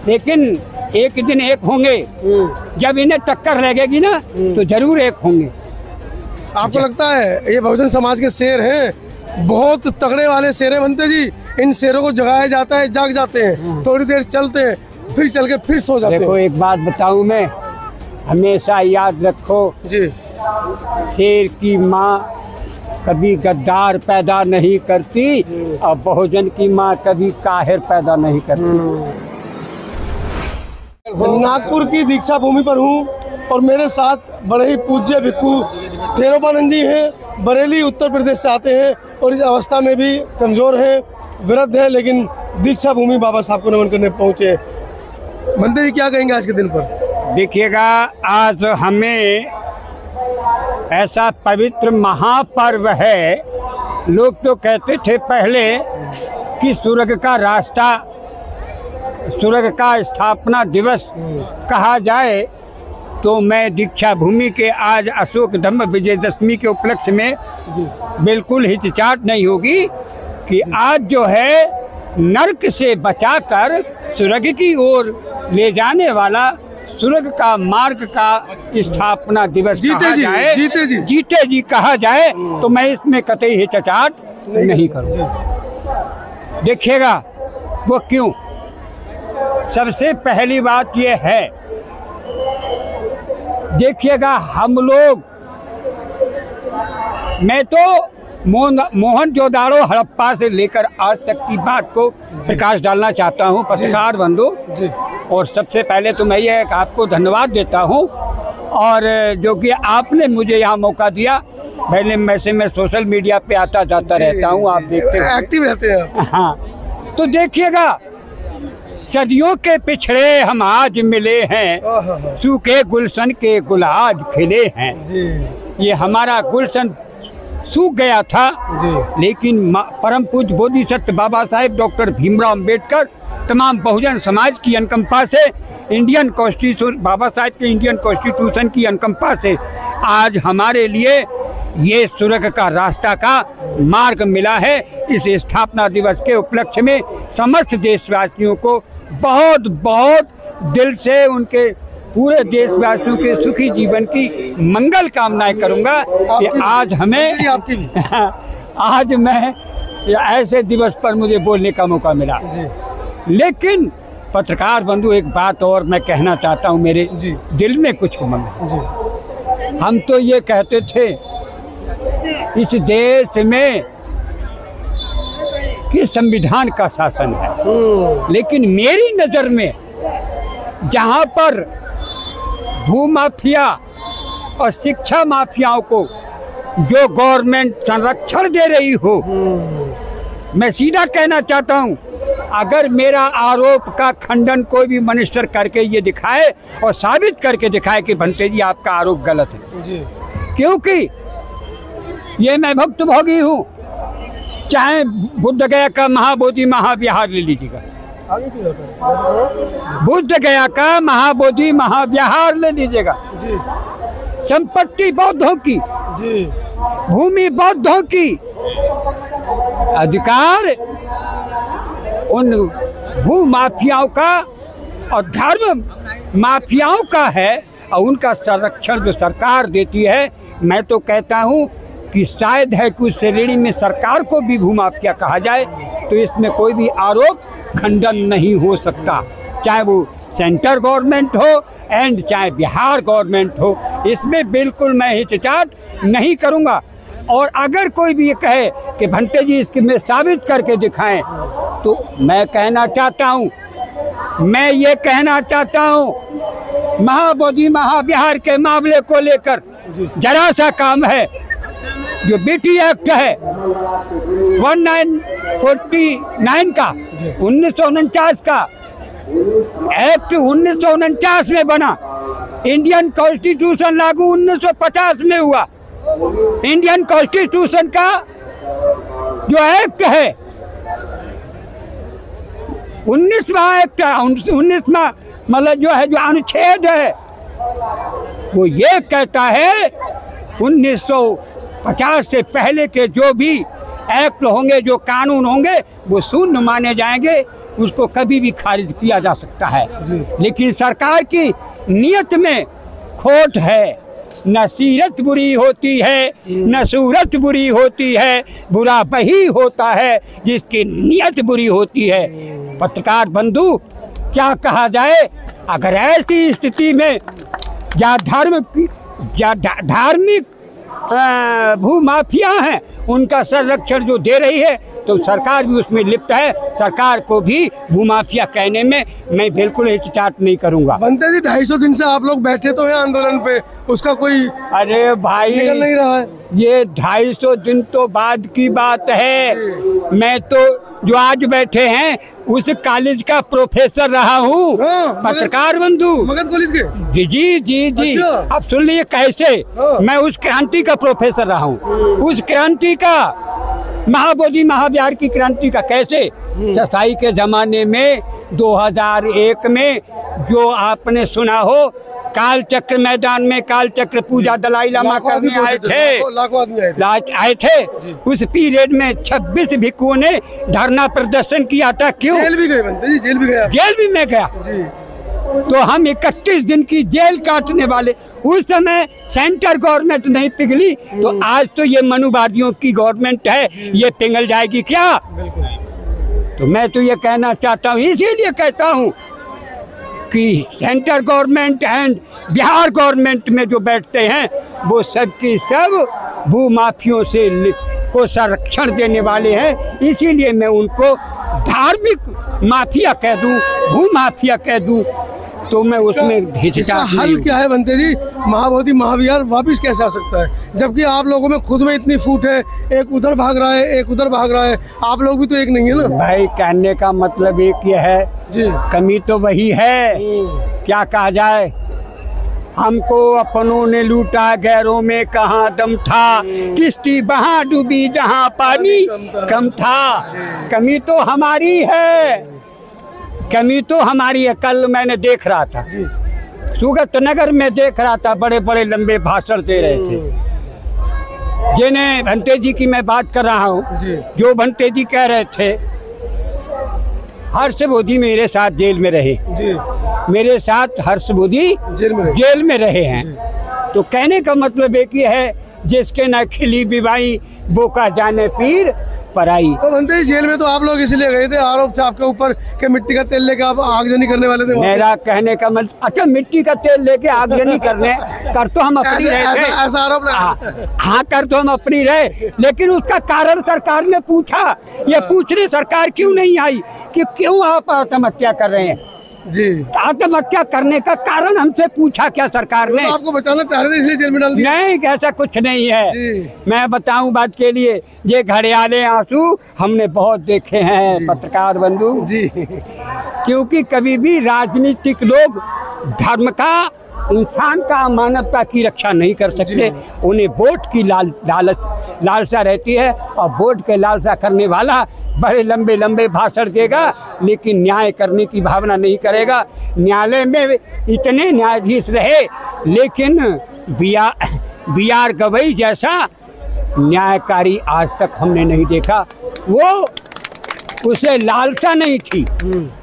लेकिन एक दिन एक होंगे। जब इन्हें टक्कर लगेगी ना तो जरूर एक होंगे। आपको लगता है ये बहुजन समाज के शेर हैं, बहुत तगड़े वाले शेर हैं बनते जी? इन शेरों को जगाया जाता है, जाग जाते हैं, थोड़ी देर चलते हैं, फिर चल के फिर सो जाते हैं। देखो एक बात बताऊं मैं, हमेशा याद रखो जी, शेर की माँ कभी गद्दार पैदा नहीं करती और बहुजन की माँ कभी काहिर पैदा नहीं करती। नागपुर की दीक्षा भूमि पर हूँ और मेरे साथ बड़े ही पूज्य भिक्खू थेरोपानंद जी हैं। बरेली उत्तर प्रदेश से आते हैं और इस अवस्था में भी कमज़ोर हैं, वृद्ध है, लेकिन दीक्षा भूमि बाबा साहब को नमन करने पहुँचे। मंदिर जी क्या कहेंगे आज के दिन पर? देखिएगा, आज हमें ऐसा पवित्र महापर्व है। लोग तो कहते थे पहले कि स्वर्ग का रास्ता, स्वर्ग का स्थापना दिवस कहा जाए, तो मैं दीक्षा भूमि के आज अशोक धम्म विजयदशमी के उपलक्ष्य में बिल्कुल हिचकिचाहट नहीं होगी कि आज जो है नरक से बचाकर स्वर्ग की ओर ले जाने वाला स्वर्ग का मार्ग का स्थापना दिवस कहा जाए, जीते जी कहा जाए, तो मैं इसमें कतई हिचकिचाहट नहीं करूँगा। देखिएगा वो क्यों। सबसे पहली बात ये है, देखिएगा हम लोग, मैं तो मोहनजोदाड़ो हड़प्पा से लेकर आज तक की बात को प्रकाश डालना चाहता हूँ पत्रकार बंधु। और सबसे पहले तो मैं ये आपको धन्यवाद देता हूँ, और जो कि आपने मुझे यहाँ मौका दिया। पहले मैं सोशल मीडिया पे आता जाता रहता हूँ, आप देखते हैं, एक्टिव रहते हैं। हाँ, तो देखिएगा, सदियों के पिछड़े हम आज मिले हैं, सूखे गुलशन के गुल आज खिले हैं। ये हमारा गुलशन सूख गया था, लेकिन परम पूज्य बोधिसत्व बाबा साहेब डॉक्टर भीमराव अंबेडकर तमाम बहुजन समाज की अनुकंपा से, इंडियन कॉन्स्टिट्यूशन, बाबा साहेब के इंडियन कॉन्स्टिट्यूशन की अनुकंपा से आज हमारे लिए ये स्वर्ग का रास्ता का मार्ग मिला है। इस स्थापना दिवस के उपलक्ष्य में समस्त देशवासियों को बहुत बहुत दिल से, उनके पूरे देशवासियों के सुखी जीवन की मंगल कामनाएं करूंगा कि आज हमें आज मैं ऐसे दिवस पर मुझे बोलने का मौका मिला। लेकिन पत्रकार बंधु, एक बात और मैं कहना चाहता हूं, मेरे दिल में कुछ उमंग है। हम तो ये कहते थे इस देश में कि संविधान का शासन है, लेकिन मेरी नज़र में जहां पर भूमाफिया और शिक्षा माफियाओं को जो गवर्नमेंट संरक्षण दे रही हो, मैं सीधा कहना चाहता हूं, अगर मेरा आरोप का खंडन कोई भी मिनिस्टर करके ये दिखाए और साबित करके दिखाए कि भंते जी आपका आरोप गलत है, क्योंकि ये मैं भुक्तभोगी हूँ। चाहे बुद्ध गया का महाबोधि महाविहार ले लीजिएगा, बुद्ध गया का महाबोधि महाविहार ले लीजिएगा, संपत्ति बौद्धों की, भूमि बौद्धों की, अधिकार उन भू माफियाओं का और धर्म माफियाओं का है, और उनका संरक्षण जो सरकार देती है। मैं तो कहता हूँ कि शायद है कि उस श्रेणी में सरकार को भी भूमाफिया कहा जाए तो इसमें कोई भी आरोप खंडन नहीं हो सकता, चाहे वो सेंटर गवर्नमेंट हो एंड चाहे बिहार गवर्नमेंट हो। इसमें बिल्कुल मैं हिचकिचाहट नहीं करूंगा। और अगर कोई भी ये कहे कि भंते जी इसके में साबित करके दिखाएं, तो मैं कहना चाहता हूँ, मैं ये कहना चाहता हूँ, महाबोधि महाविहार के मामले को लेकर जरा सा काम है। जो बीटी एक्ट है 1949 का, 1949 का एक्ट 1949 में बना, इंडियन कॉन्स्टिट्यूशन लागू 1950 में हुआ। इंडियन कॉन्स्टिट्यूशन का जो एक्ट है 19वां एक्ट, 19वां मतलब जो है, जो अनुच्छेद है, वो ये कहता है 1950 से पहले के जो भी एक्ट होंगे, जो कानून होंगे, वो शून्य माने जाएंगे। उसको कभी भी खारिज किया जा सकता है। लेकिन सरकार की नीयत में खोट है। न सीरत बुरी होती है न सूरत बुरी होती है, बुरा वही होता है जिसकी नीयत बुरी होती है। पत्रकार बंधु, क्या कहा जाए, अगर ऐसी स्थिति में या धार्मिक भूमाफिया हैं उनका संरक्षण जो दे रही है तो सरकार भी उसमें लिप्त है। सरकार को भी भूमाफिया कहने में मैं बिल्कुल हिचकिचाहट नहीं करूंगा। बनते जी 250 दिन से आप लोग बैठे तो हैं आंदोलन पे, उसका कोई अरे भाई निकल नहीं रहा है। ये 250 दिन तो बाद की बात है। मैं तो जो आज बैठे हैं उस कॉलेज का प्रोफेसर रहा हूँ। पत्रकार बंधु, मगध कॉलेज के। जी जी जी जी। अच्छा। अब सुन लीजिए कैसे मैं उस क्रांति का प्रोफेसर रहा हूँ, उस क्रांति का, महाबोधि महाविहार की क्रांति का। कैसे सताई के जमाने में 2001 में जो आपने सुना हो, काल चक्र मैदान में काल चक्र पूजा दलाई लामा करने आए थे, लाखों आदमी आए थे। उस पीरियड में 26 भिक्षुओं ने धरना प्रदर्शन किया था। क्यों? जेल भी गए बनते जी, जेल भी गया। जेल भी मैं गया जी। तो हम 31 दिन की जेल काटने वाले। उस समय सेंटर गवर्नमेंट नहीं पिघली तो आज तो ये मनुवादियों की गवर्नमेंट है, ये पिघल जाएगी क्या? तो मैं तो ये कहना चाहता हूँ, इसीलिए कहता हूँ कि centre government and Bihar government में जो बैठते हैं वो सब की सब भूमाफियों से को संरक्षण देने वाले हैं। इसीलिए मैं उनको धार्मिक माफिया कह दूं, भूमाफिया कह दूं तो मैं उसमें हिचकिचाहट नहीं। हल क्या है बनते जी? महाबोधि महाविहार वापिस कैसे आ सकता है, जबकि आप लोगों में खुद में इतनी फूट है, एक उधर भाग रहा है एक उधर भाग रहा है, आप लोग भी तो एक नहीं है ना भाई। कहने का मतलब एक ये है जी, कमी तो वही है, क्या कहा जाए। हमको अपनों ने लूटा, गैरों में कहाँ दम था, किश्ती वहाँ डूबी जहाँ पानी कम था। कमी तो हमारी है, कमी तो हमारी है। कल मैंने देख रहा था, सूरत नगर में देख रहा था, बड़े बड़े लंबे भाषण दे रहे थे। जिन्हें भंते जी की मैं बात कर रहा हूँ, जो भंते जी कह रहे थे, हर्ष बोधी मेरे साथ जेल में रहे जी। मेरे साथ हर्ष बोधी जेल में रहे हैं। तो कहने का मतलब एक ही है, जिसके न खिली बिवाई बोका जाने पीर पराई। तो बनते जेल में तो आप लोग इसलिए गए थे, आरोप था आपके ऊपर कि मिट्टी का तेल लेके आप आगजनी करने वाले थे। मेरा कहने का मतलब, अच्छा मिट्टी का तेल लेके आगजनी करने कर तो हम अपनी रहे थे, ऐसा आरोप हाँ कर तो हम अपनी रहे, लेकिन उसका कारण सरकार ने पूछा। ये पूछने सरकार क्यों नहीं आई कि क्यों आप आत्महत्या कर रहे हैं जी? आत्महत्या करने का कारण हमसे पूछा क्या सरकार ने? तो आपको बचाना चाह रहे थे इसलिए जेल में डाल दिया? नहीं, ऐसा कुछ नहीं है जी। मैं बताऊं बात के लिए, ये घड़ियाले आंसू हमने बहुत देखे हैं पत्रकार बंधु जी। क्योंकि कभी भी राजनीतिक लोग धर्म का, इंसान का, मानवता की रक्षा नहीं कर सकते। उन्हें वोट की लालसा रहती है, और वोट के लालसा करने वाला बड़े लंबे लंबे भाषण देगा लेकिन न्याय करने की भावना नहीं करेगा। न्यायालय में इतने न्यायाधीश रहे लेकिन बी आर गवई जैसा न्यायकारी आज तक हमने नहीं देखा। वो उसे लालसा नहीं थी,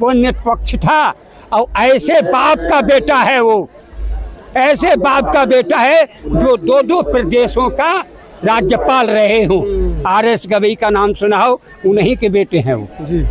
वो निष्पक्ष था। और ऐसे बाप का बेटा है वो, ऐसे बाप का बेटा है जो दो प्रदेशों का राज्यपाल रहे हों। RS गवई का नाम सुना हो, उन्हीं के बेटे हैं वो जी।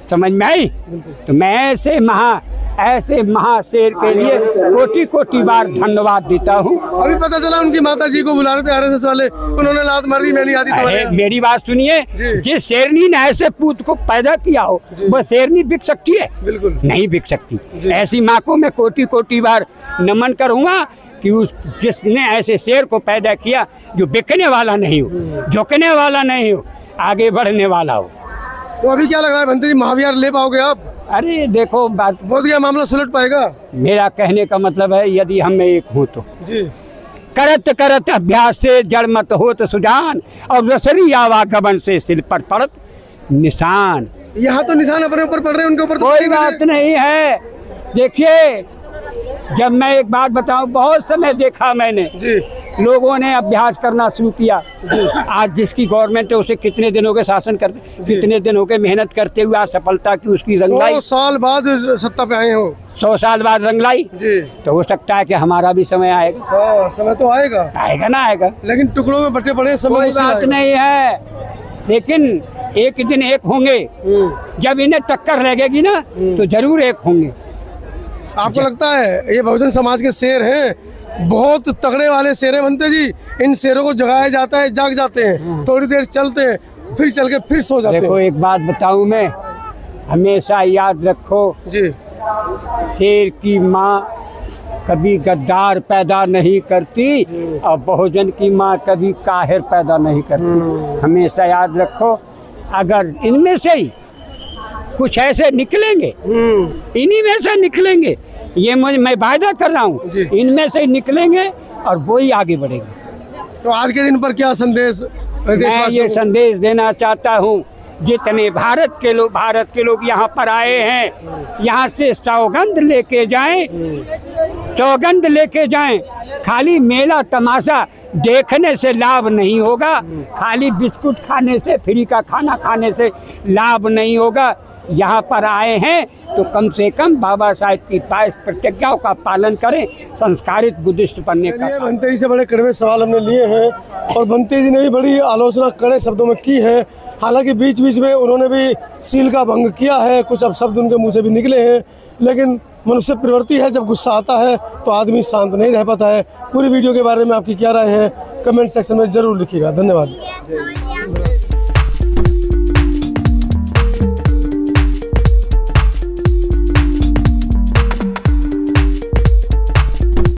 समझ में आई? तो मैं ऐसे महाशेर के लिए कोटि कोटि बार धन्यवाद देता हूँ। अभी पता चला उनकी माता जी को बुला रहे थे RSS वाले, उन्होंने लात मार दी, मैं नहीं आती तो। मेरी बात सुनिए, जिस शेरनी ने ऐसे पूत को पैदा किया हो वह शेरनी बिक सकती है? बिल्कुल नहीं बिक सकती। ऐसी माँ को मैं कोटि कोटि बार नमन करूँगा कि उस जिसने ऐसे शेर को पैदा किया जो बिकने वाला नहीं हो, झुकने वाला नहीं हो, आगे बढ़ने वाला हो। तो अभी क्या लग रहा है भंते जी, महाविहार ले पाओगे आप? अरे देखो, बात बहुत क्या मामला सुलट पाएगा? मेरा कहने का मतलब है, यदि हम में एक हो तो जी। करत करत अभ्यास से जड़ मत हो तो सुजान, और रसरी आवागमन से सिल पर पड़त निशान। यहाँ तो निशान अपने ऊपर पड़ रहे हैं, उनके ऊपर तो कोई बात नहीं है। देखिए, जब मैं एक बात बताऊं, बहुत समय देखा मैंने जी। लोगों ने अभ्यास करना शुरू किया। आज जिसकी गवर्नमेंट है उसे कितने दिन हो गए शासन करते, कितने दिन हो गए मेहनत करते हुए आज सफलता की उसकी रंग लाई। 100 साल बाद सत्ता पे आए हो। 100 साल बाद रंग लाई जी। तो हो सकता है कि हमारा भी समय आएगा। हाँ, समय तो आएगा, आएगा ना आएगा, लेकिन टुकड़ों में बटे पड़े समय कोई मुश्किल बात आएगा। नहीं है, लेकिन एक दिन एक होंगे। जब इन्हें टक्कर लगेगी ना तो जरूर एक होंगे। आपको लगता है ये बहुजन समाज के शेर हैं, बहुत तगड़े वाले शेर हैं बनते जी? इन शेरों को जगाया जाता है, जाग जाते हैं, थोड़ी देर चलते हैं, फिर चल के फिर सो जाते देखो हैं। एक बात बताऊं मैं, हमेशा याद रखो, जी। शेर की माँ कभी गद्दार पैदा नहीं करती और बहुजन की माँ कभी काहिर पैदा नहीं करती। हमेशा याद रखो, अगर इनमें से ही कुछ ऐसे निकलेंगे, इन्हीं में से निकलेंगे, ये मैं वायदा कर रहा हूँ, जी। इनमें से निकलेंगे और वो ही आगे बढ़ेंगे। तो आज के दिन पर क्या संदेश मैं देशवासियों ये को? संदेश देना चाहता हूँ, जितने भारत के लोग यहाँ पर आए हैं, यहाँ से सौगंध लेके जाएं, सौगंध लेके जाएं। खाली मेला तमाशा देखने से लाभ नहीं होगा, खाली बिस्कुट खाने से, फ्री का खाना खाने से लाभ नहीं होगा। यहाँ पर आए हैं तो कम से कम बाबा साहेब की 22 प्रतिज्ञाओं का पालन करें, संस्कारित बुद्धिस्ट बनने का। चलिए, बनते जी से बड़े कड़वे सवाल हमने लिए हैं और बनते जी ने भी बड़ी आलोचना कड़े शब्दों में की है। हालांकि बीच बीच में उन्होंने भी सील का भंग किया है, कुछ अब शब्द उनके मुंह से भी निकले हैं, लेकिन मनुष्य प्रवृत्ति है, जब गुस्सा आता है तो आदमी शांत नहीं रह पाता है। पूरी वीडियो के बारे में आपकी क्या राय है कमेंट सेक्शन में ज़रूर लिखिएगा। धन्यवाद।